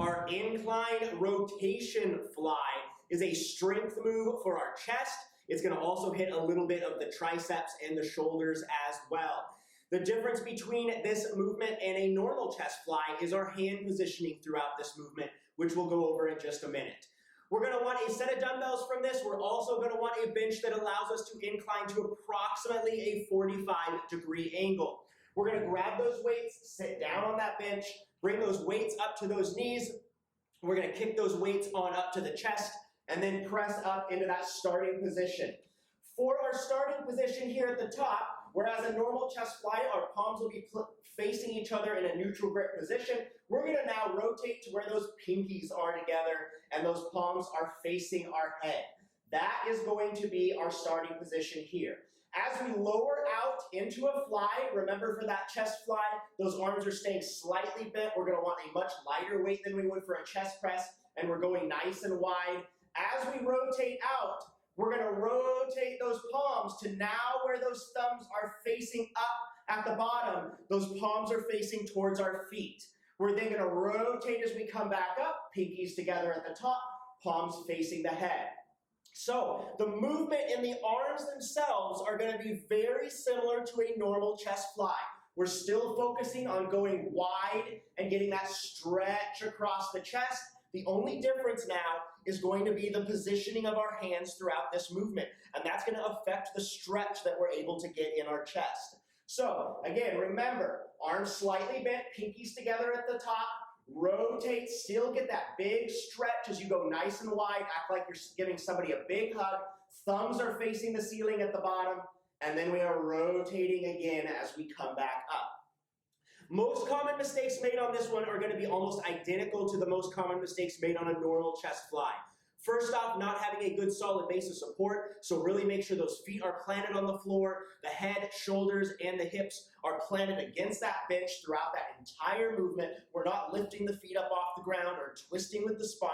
Our incline rotation fly is a strength move for our chest. It's going to also hit a little bit of the triceps and the shoulders as well. The difference between this movement and a normal chest fly is our hand positioning throughout this movement, which we'll go over in just a minute. We're going to want a set of dumbbells from this. We're also going to want a bench that allows us to incline to approximately a 45-degree angle. We're going to grab those weights, sit down on that bench, bring those weights up to those knees. We're going to kick those weights on up to the chest and then press up into that starting position. For our starting position here at the top, whereas a normal chest fly, our palms will be facing each other in a neutral grip position, we're going to now rotate to where those pinkies are together and those palms are facing our head. That is going to be our starting position here. As we lower out into a fly, remember for that chest fly, those arms are staying slightly bent. We're going to want a much lighter weight than we would for a chest press, and we're going nice and wide. As we rotate out, we're going to rotate those palms to now where those thumbs are facing up at the bottom. Those palms are facing towards our feet. We're then going to rotate as we come back up, pinkies together at the top, palms facing the head. So the movement in the arms themselves are going to be very similar to a normal chest fly. We're still focusing on going wide and getting that stretch across the chest. The only difference now is going to be the positioning of our hands throughout this movement, and that's going to affect the stretch that we're able to get in our chest. So again, remember, arms slightly bent, pinkies together at the top, rotate, still get that big stretch as you go nice and wide, act like you're giving somebody a big hug, thumbs are facing the ceiling at the bottom, and then we are rotating again as we come back up. Most common mistakes made on this one are going to be almost identical to the most common mistakes made on a normal chest fly. First off, not having a good solid base of support, so really make sure those feet are planted on the floor, the head, shoulders, and the hips are planted against that bench throughout that entire movement. We're not lifting the feet up off the ground or twisting with the spine.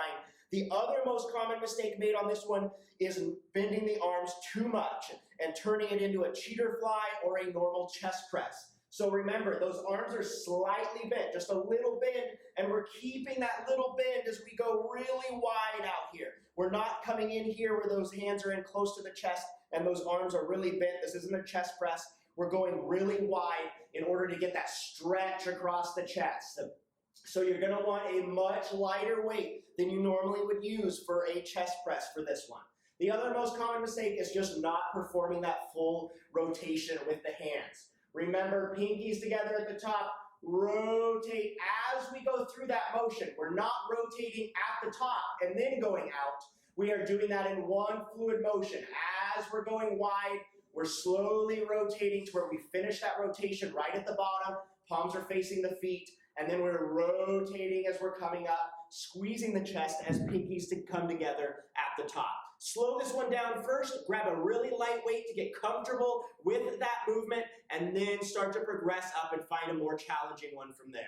The other most common mistake made on this one is bending the arms too much and turning it into a cheater fly or a normal chest press. So remember, those arms are slightly bent, just a little bend, and we're keeping that little bend as we go really wide out here. We're not coming in here where those hands are in close to the chest and those arms are really bent. This isn't a chest press. We're going really wide in order to get that stretch across the chest. So you're going to want a much lighter weight than you normally would use for a chest press for this one. The other most common mistake is just not performing that full rotation with the hands. Remember, pinkies together at the top, rotate as we go through that motion. We're not rotating at the top and then going out. We are doing that in one fluid motion. As we're going wide, we're slowly rotating to where we finish that rotation right at the bottom. Palms are facing the feet. And then we're rotating as we're coming up, squeezing the chest as pinkies to come together at the top. Slow this one down first, grab a really light weight to get comfortable with that movement, and then start to progress up and find a more challenging one from there.